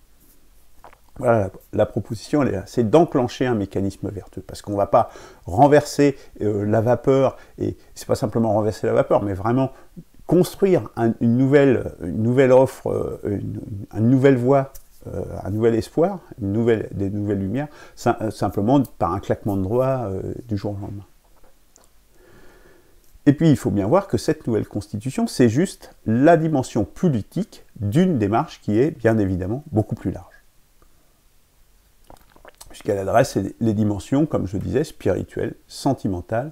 [SPEAKER 1] Voilà, la proposition, elle est là, c'est d'enclencher un mécanisme vertueux, parce qu'on ne va pas renverser la vapeur, et c'est pas simplement renverser la vapeur, mais vraiment construire une nouvelle offre, une nouvelle voie, un nouvel espoir, des nouvelles lumières, simplement par un claquement de doigts du jour au lendemain. Et puis, il faut bien voir que cette nouvelle constitution, c'est juste la dimension politique d'une démarche qui est, bien évidemment, beaucoup plus large. Puisqu'elle adresse les dimensions, comme je disais, spirituelles, sentimentales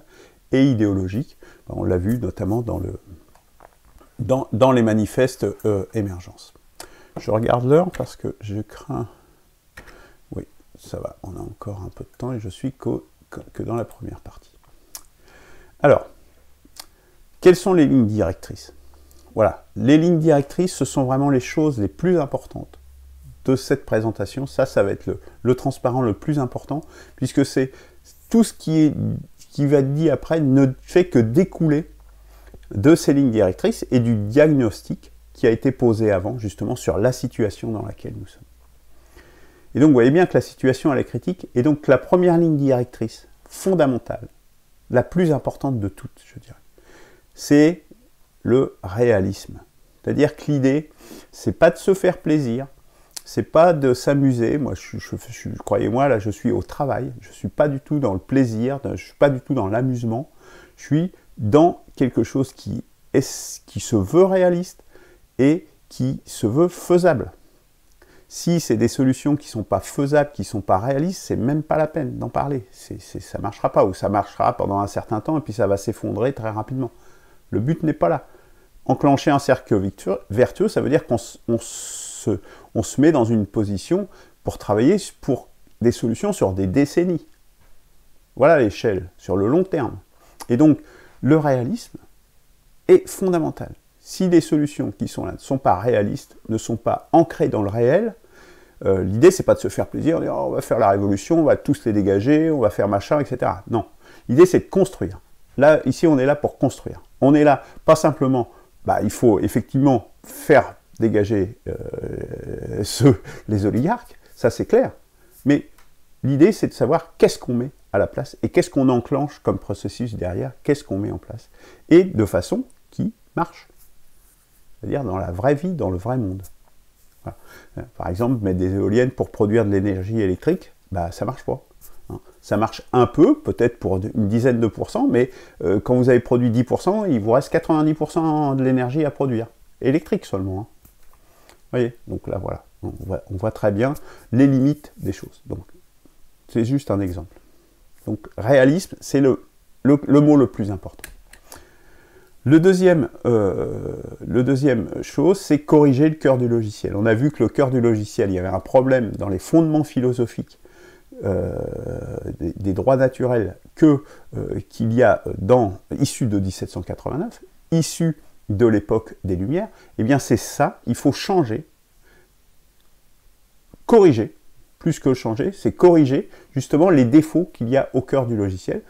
[SPEAKER 1] et idéologiques. On l'a vu notamment dans les manifestes émergence. Je regarde l'heure parce que je crains... Oui, ça va, on a encore un peu de temps et je suis que dans la première partie. Alors, quelles sont les lignes directrices? Voilà, les lignes directrices, ce sont vraiment les choses les plus importantes de cette présentation. Ça va être le transparent le plus important, puisque c'est tout ce qui va être dit après ne fait que découler de ces lignes directrices et du diagnostic qui a été posé avant, justement, sur la situation dans laquelle nous sommes. Et donc, vous voyez bien que la situation, elle est critique, et donc la première ligne directrice fondamentale, la plus importante de toutes, je dirais, c'est le réalisme. C'est-à-dire que l'idée, c'est pas de se faire plaisir, c'est pas de s'amuser. Moi, croyez-moi, là, je suis au travail, je suis pas du tout dans le plaisir, je suis pas du tout dans l'amusement, je suis dans quelque chose qui se veut réaliste et qui se veut faisable. Si c'est des solutions qui ne sont pas faisables, qui ne sont pas réalistes, c'est même pas la peine d'en parler. Ça ne marchera pas, ou ça marchera pendant un certain temps et puis ça va s'effondrer très rapidement. Le but n'est pas là. Enclencher un cercle vertueux, ça veut dire qu'on se met dans une position pour travailler pour des solutions sur des décennies. Voilà l'échelle, sur le long terme. Et donc, le réalisme est fondamental. Si les solutions qui sont là ne sont pas réalistes, ne sont pas ancrées dans le réel, l'idée, c'est pas de se faire plaisir, de dire oh, on va faire la révolution, on va tous les dégager, on va faire machin, etc. Non. L'idée, c'est de construire. Là, ici, on est là pour construire. On est là, pas simplement, il faut effectivement faire dégager les oligarques, ça c'est clair, mais l'idée, c'est de savoir qu'est-ce qu'on met à la place et qu'est-ce qu'on enclenche comme processus derrière, qu'est-ce qu'on met en place, et de façon qui marche. C'est-à-dire dans la vraie vie, dans le vrai monde. Voilà. Par exemple, mettre des éoliennes pour produire de l'énergie électrique, ça ne marche pas. Ça marche un peu, peut-être pour une dizaine de pourcents, mais quand vous avez produit 10%, il vous reste 90% de l'énergie à produire. Électrique seulement. Vous voyez, donc là, voilà. On voit très bien les limites des choses. Donc, c'est juste un exemple. Donc, réalisme, c'est le mot le plus important. Le deuxième chose, c'est corriger le cœur du logiciel. On a vu que le cœur du logiciel, il y avait un problème dans les fondements philosophiques des droits naturels qu'il y a issus de 1789, issus de l'époque des Lumières. Eh bien, c'est ça, il faut changer, corriger, plus que changer, c'est corriger justement les défauts qu'il y a au cœur du logiciel,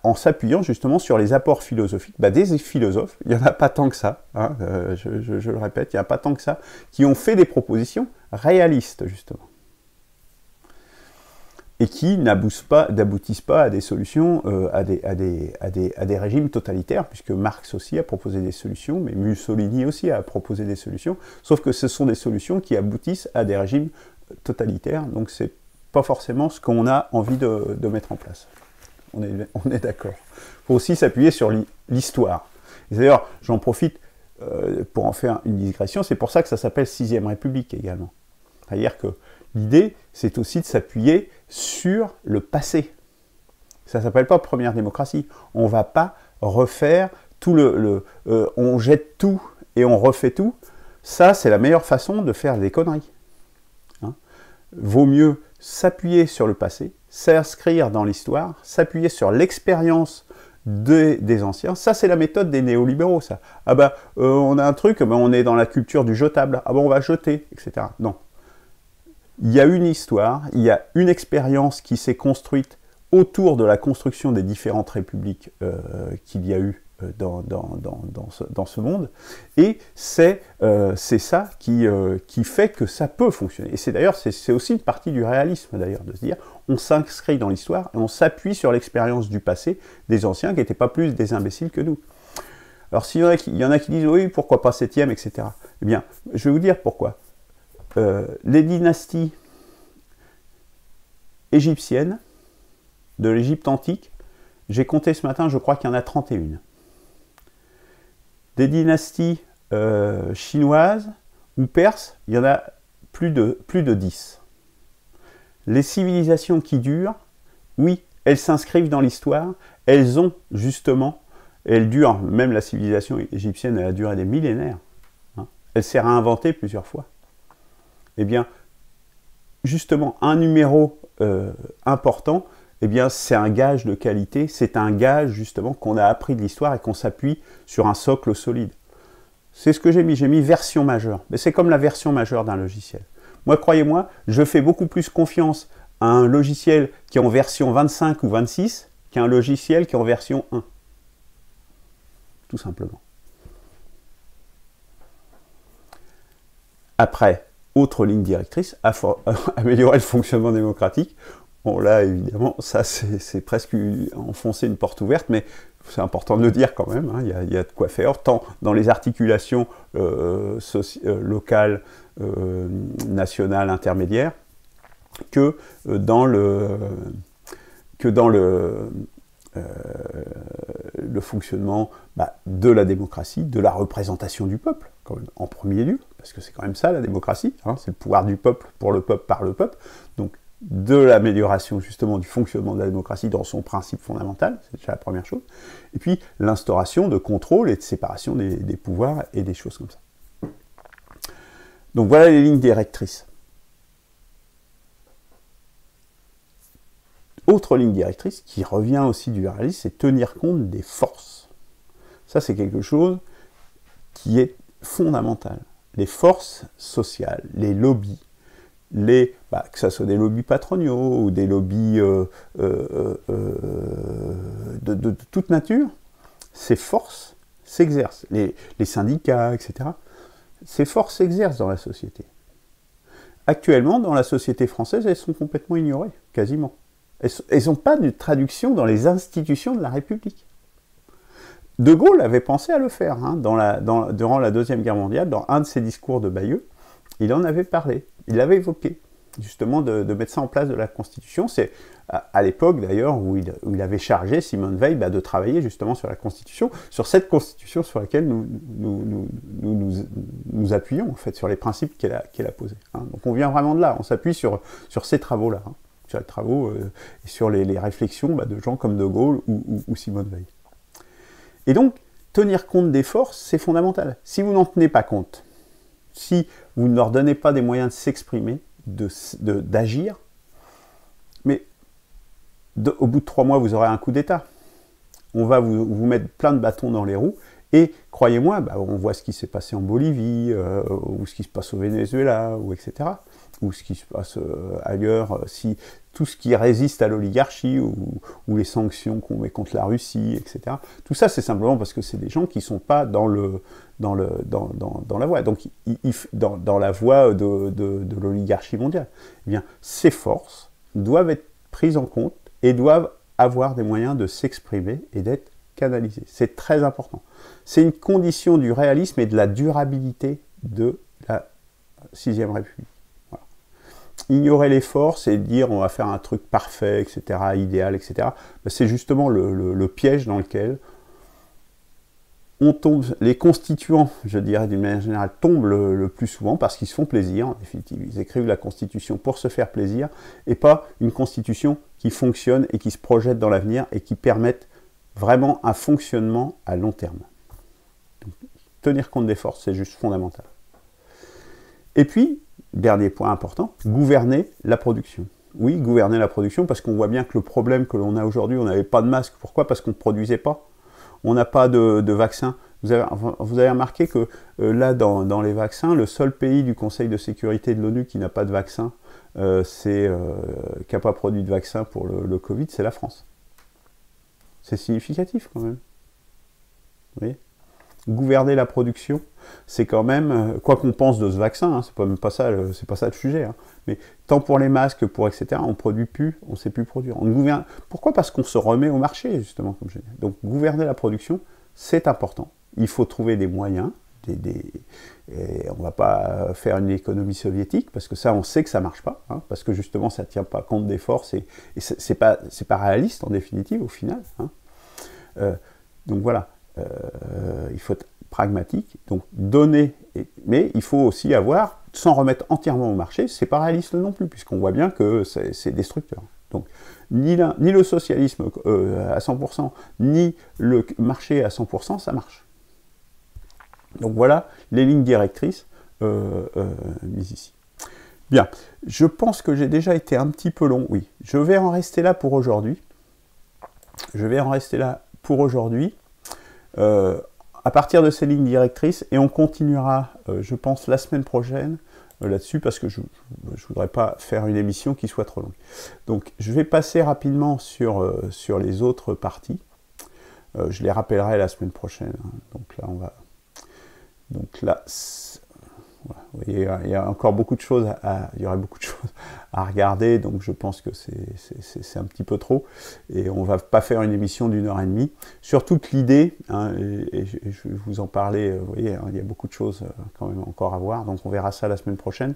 [SPEAKER 1] en s'appuyant justement sur les apports philosophiques des philosophes. Il n'y en a pas tant que ça, hein, je le répète, il n'y en a pas tant que ça, qui ont fait des propositions réalistes justement, et qui n'aboutissent pas à des solutions, à des régimes totalitaires, puisque Marx aussi a proposé des solutions, mais Mussolini aussi a proposé des solutions, sauf que ce sont des solutions qui aboutissent à des régimes totalitaires, donc c'est pas forcément ce qu'on a envie de mettre en place. On est d'accord. Il faut aussi s'appuyer sur l'histoire. D'ailleurs, j'en profite pour en faire une digression, c'est pour ça que ça s'appelle 6e République également. C'est-à-dire que l'idée, c'est aussi de s'appuyer sur le passé. Ça ne s'appelle pas première démocratie. On ne va pas refaire tout on jette tout et on refait tout. Ça, c'est la meilleure façon de faire des conneries. Hein. Vaut mieux s'appuyer sur le passé, s'inscrire dans l'histoire, s'appuyer sur l'expérience des anciens. Ça, c'est la méthode des néolibéraux, ça. On a un truc, on est dans la culture du jetable. On va jeter, etc. Non. Il y a une histoire, il y a une expérience qui s'est construite autour de la construction des différentes républiques qu'il y a eu dans ce monde, et c'est ça qui fait que ça peut fonctionner. Et c'est d'ailleurs, c'est aussi une partie du réalisme d'ailleurs, de se dire, on s'inscrit dans l'histoire et on s'appuie sur l'expérience du passé des anciens qui n'étaient pas plus des imbéciles que nous. Alors s'il y en a qui disent, oui, pourquoi pas 7e, etc. Eh bien, je vais vous dire pourquoi. Les dynasties égyptiennes, de l'Égypte antique, j'ai compté ce matin, je crois qu'il y en a 31. Des dynasties chinoises ou perses, il y en a plus de 10. Les civilisations qui durent, oui, elles s'inscrivent dans l'histoire, elles ont justement, elles durent, même la civilisation égyptienne, elle a duré des millénaires, hein, elle s'est réinventée plusieurs fois. Eh bien, justement, un numéro important, eh bien, c'est un gage de qualité, c'est un gage justement qu'on a appris de l'histoire et qu'on s'appuie sur un socle solide. C'est ce que j'ai mis version majeure. Mais c'est comme la version majeure d'un logiciel. Moi, croyez-moi, je fais beaucoup plus confiance à un logiciel qui est en version 25 ou 26 qu'à un logiciel qui est en version 1. Tout simplement. Après, autre ligne directrice, améliorer le fonctionnement démocratique. Bon, là, évidemment, ça, c'est presque enfoncer une porte ouverte, mais c'est important de le dire quand même, hein, il y a de quoi faire, tant dans les articulations locales, nationales, intermédiaires, que dans le fonctionnement de la démocratie, de la représentation du peuple, quand même, en premier lieu, parce que c'est quand même ça la démocratie, hein, c'est le pouvoir du peuple, pour le peuple, par le peuple, donc de l'amélioration justement du fonctionnement de la démocratie dans son principe fondamental, c'est déjà la première chose, et puis l'instauration de contrôle et de séparation des pouvoirs et des choses comme ça. Donc voilà les lignes directrices. Autre ligne directrice qui revient aussi du réalisme, c'est tenir compte des forces. Ça, c'est quelque chose qui est fondamental. Les forces sociales, les lobbies, que ce soit des lobbies patronaux ou des lobbies de toute nature, ces forces s'exercent. Les syndicats, etc. Ces forces s'exercent dans la société. Actuellement, dans la société française, elles sont complètement ignorées, quasiment. Elles n'ont pas de traduction dans les institutions de la République. De Gaulle avait pensé à le faire, hein, durant la Deuxième Guerre mondiale, dans un de ses discours de Bayeux, il en avait parlé, il l'avait évoqué, justement de mettre ça en place de la Constitution. C'est à l'époque d'ailleurs où il avait chargé Simone Veil de travailler justement sur la Constitution, sur cette Constitution sur laquelle nous appuyons, en fait, sur les principes qu'elle a posés. Hein. Donc on vient vraiment de là, on s'appuie sur ces travaux-là, hein, sur les travaux et sur les réflexions de gens comme De Gaulle ou Simone Veil. Et donc, tenir compte des forces, c'est fondamental. Si vous n'en tenez pas compte, si vous ne leur donnez pas des moyens de s'exprimer, d'agir, mais au bout de 3 mois, vous aurez un coup d'État. On va vous mettre plein de bâtons dans les roues, et croyez-moi, on voit ce qui s'est passé en Bolivie, ou ce qui se passe au Venezuela, ou etc., ou ce qui se passe ailleurs, si tout ce qui résiste à l'oligarchie, ou les sanctions qu'on met contre la Russie, etc. Tout ça, c'est simplement parce que c'est des gens qui ne sont pas dans la voie, donc dans la voie de l'oligarchie mondiale. Eh bien, ces forces doivent être prises en compte et doivent avoir des moyens de s'exprimer et d'être canalisées. C'est très important. C'est une condition du réalisme et de la durabilité de la 6e République. Voilà. Ignorer les forces et dire on va faire un truc parfait, etc., idéal, etc., c'est justement le piège dans lequel on tombe. Les constituants, je dirais d'une manière générale, tombent le plus souvent parce qu'ils se font plaisir, en définitive. Ils écrivent la Constitution pour se faire plaisir et pas une Constitution qui fonctionne et qui se projette dans l'avenir et qui permette vraiment un fonctionnement à long terme. Donc, tenir compte des forces, c'est juste fondamental. Et puis, dernier point important, gouverner la production. Oui, gouverner la production, parce qu'on voit bien que le problème que l'on a aujourd'hui, on n'avait pas de masque. Pourquoi? Parce qu'on ne produisait pas. On n'a pas de vaccins. Vous avez remarqué que là, dans les vaccins, le seul pays du Conseil de sécurité de l'ONU qui n'a pas de vaccin, qui n'a pas produit de vaccin pour le Covid, c'est la France. C'est significatif quand même. Vous voyez ? Gouverner la production, c'est quand même, quoi qu'on pense de ce vaccin, hein, c'est pas même pas ça, c'est pas ça le sujet, hein, mais tant pour les masques, pour etc., on produit plus, on sait plus produire. On gouverne. Pourquoi ? Parce qu'on se remet au marché, justement, comme je dis. Donc gouverner la production, c'est important. Il faut trouver des moyens, et on ne va pas faire une économie soviétique, parce que ça, on sait que ça ne marche pas, hein, parce que justement, ça ne tient pas compte des forces, et c'est pas réaliste, en définitive, au final. Hein. Donc voilà. Il faut être pragmatique, donc donner, mais il faut aussi avoir, sans remettre entièrement au marché, c'est pas réaliste non plus, puisqu'on voit bien que c'est destructeur. Donc ni le socialisme à 100%, ni le marché à 100%, ça marche. Donc voilà les lignes directrices mises ici. Bien, je pense que j'ai déjà été un petit peu long, oui. Je vais en rester là pour aujourd'hui. À partir de ces lignes directrices, et on continuera, je pense, la semaine prochaine là-dessus, parce que je ne voudrais pas faire une émission qui soit trop longue. Donc, je vais passer rapidement sur les autres parties. Je les rappellerai la semaine prochaine. Hein. Donc là, voilà, vous voyez, il y a encore beaucoup de choses il y aurait beaucoup de choses à regarder, donc je pense que c'est un petit peu trop, et on ne va pas faire une émission d'1h30. Surtout que l'idée, hein, et je vais vous en parler, vous voyez, hein, il y a beaucoup de choses quand même encore à voir, donc on verra ça la semaine prochaine.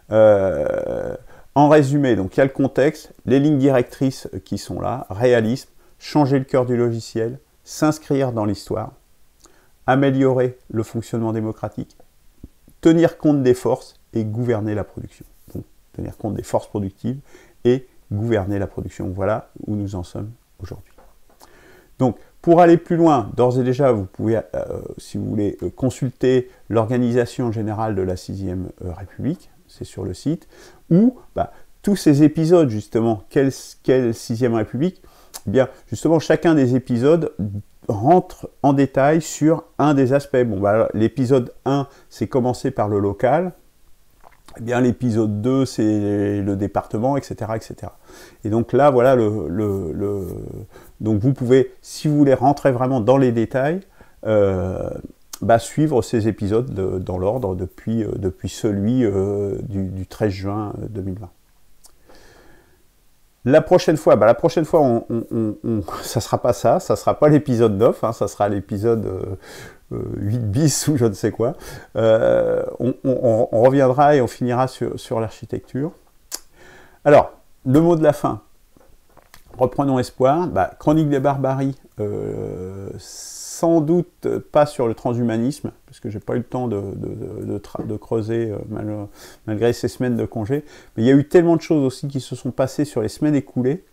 [SPEAKER 1] En résumé, donc il y a le contexte, les lignes directrices qui sont là, réalisme, changer le cœur du logiciel, s'inscrire dans l'histoire, améliorer le fonctionnement démocratique, tenir compte des forces et gouverner la production. Donc, tenir compte des forces productives et gouverner la production. Voilà où nous en sommes aujourd'hui. Donc, pour aller plus loin, d'ores et déjà, vous pouvez, si vous voulez, consulter l'organisation générale de la 6e République, c'est sur le site, où tous ces épisodes, justement, quelle 6e République, eh bien, justement, chacun des épisodes rentre en détail sur un des aspects. Bon, l'épisode 1, c'est commencer par le local. Eh bien, l'épisode 2, c'est le département, etc., etc. Et donc là, voilà, donc vous pouvez, si vous voulez rentrer vraiment dans les détails, suivre ces épisodes dans l'ordre depuis celui du 13 juin 2020. La prochaine fois, ça sera pas ça sera pas l'épisode 9, hein, ça sera l'épisode 8 bis ou je ne sais quoi. On reviendra et on finira sur l'architecture. Alors, le mot de la fin. Reprenons espoir. Chronique des barbaries, sans doute pas sur le transhumanisme, parce que j'ai pas eu le temps de creuser malgré ces semaines de congé. Mais il y a eu tellement de choses aussi qui se sont passées sur les semaines écoulées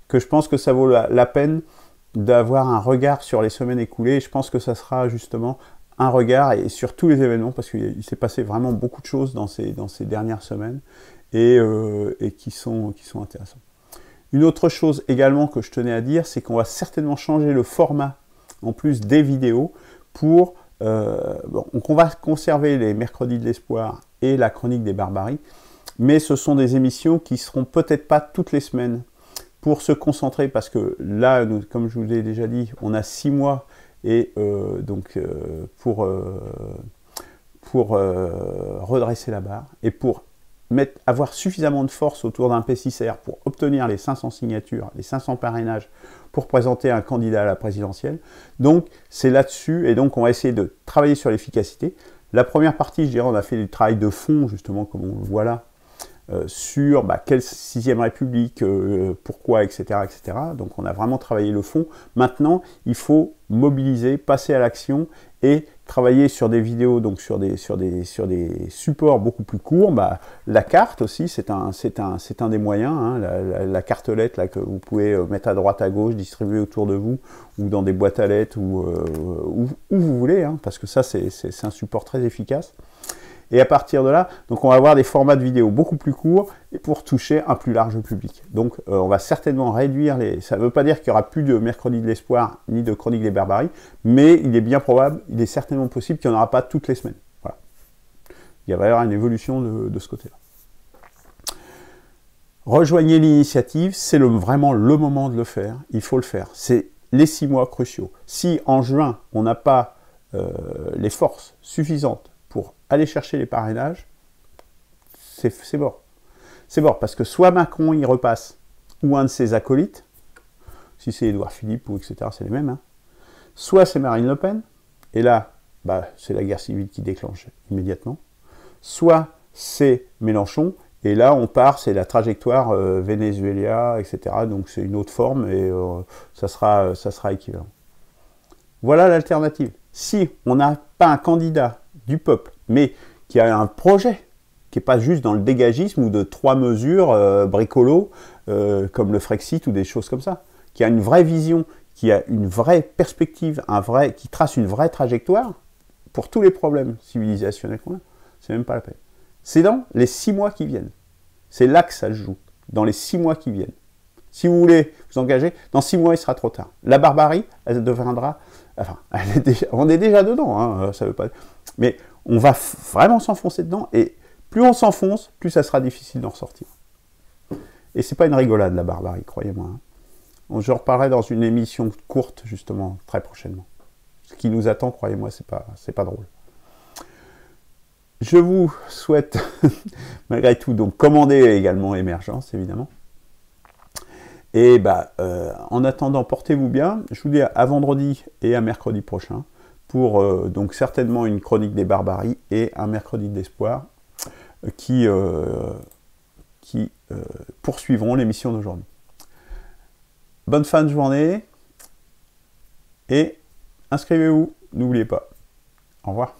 [SPEAKER 1] que je pense que ça vaut la peine d'avoir un regard sur les semaines écoulées. Je pense que ça sera justement un regard et sur tous les événements, parce qu'il s'est passé vraiment beaucoup de choses dans ces dernières semaines et qui sont intéressantes. Une autre chose également que je tenais à dire, c'est qu'on va certainement changer le format en plus des vidéos donc on va conserver les mercredis de l'espoir et la chronique des barbaries, mais ce sont des émissions qui seront peut-être pas toutes les semaines pour se concentrer, parce que là, comme je vous l'ai déjà dit, on a 6 mois et pour redresser la barre et pour avoir suffisamment de force autour d'un P6R pour obtenir les 500 signatures, les 500 parrainages pour présenter un candidat à la présidentielle. Donc c'est là-dessus, et donc on va essayer de travailler sur l'efficacité. La première partie, je dirais, on a fait du travail de fond, justement, comme on le voit là, sur quelle 6e République, pourquoi, etc., etc. Donc on a vraiment travaillé le fond. Maintenant, il faut mobiliser, passer à l'action et travailler sur des vidéos, donc sur des supports beaucoup plus courts. La carte aussi, c'est un des moyens, hein, la cartelette là, que vous pouvez mettre à droite, à gauche, distribuer autour de vous, ou dans des boîtes à lettres, ou où vous voulez, hein, parce que ça, c'est un support très efficace. Et à partir de là, donc on va avoir des formats de vidéos beaucoup plus courts et pour toucher un plus large public. Donc on va certainement réduire ça ne veut pas dire qu'il n'y aura plus de mercredi de l'espoir ni de chronique des barbaries, mais il est bien probable, il est certainement possible qu'il n'y en aura pas toutes les semaines. Voilà. Il va y avoir une évolution de ce côté-là. Rejoignez l'initiative, c'est vraiment le moment de le faire, il faut le faire. C'est les 6 mois cruciaux. Si en juin, on n'a pas les forces suffisantes pour aller chercher les parrainages, c'est mort. C'est mort, parce que soit Macron y repasse, ou un de ses acolytes, si c'est Édouard Philippe, ou etc., c'est les mêmes, hein. Soit c'est Marine Le Pen, et là, bah, c'est la guerre civile qui déclenche immédiatement, soit c'est Mélenchon, et là on part, c'est la trajectoire Venezuela, etc., donc c'est une autre forme, et ça sera équivalent. Voilà l'alternative. Si on n'a pas un candidat du peuple, mais qui a un projet, qui n'est pas juste dans le dégagisme ou de 3 mesures bricolo, comme le Frexit ou des choses comme ça, qui a une vraie vision, qui a une vraie perspective, qui trace une vraie trajectoire pour tous les problèmes civilisationnels qu'on a, c'est même pas la peine. C'est dans les 6 mois qui viennent. C'est là que ça se joue, dans les 6 mois qui viennent. Si vous voulez vous engager, dans 6 mois, il sera trop tard. La barbarie, elle deviendra... Enfin, on est déjà dedans, hein, ça veut pas... Mais on va vraiment s'enfoncer dedans, et plus on s'enfonce, plus ça sera difficile d'en sortir. Et c'est pas une rigolade, la barbarie, croyez-moi. Hein. Je reparlerai dans une émission courte, justement, très prochainement. Ce qui nous attend, croyez-moi, c'est pas drôle. Je vous souhaite, malgré tout, donc commander également Émergence, évidemment. Et bah, en attendant, portez-vous bien. Je vous dis à vendredi et à mercredi prochain pour donc certainement une chronique des barbaries et un mercredi d'espoir qui poursuivront l'émission d'aujourd'hui. Bonne fin de journée et inscrivez-vous, n'oubliez pas. Au revoir.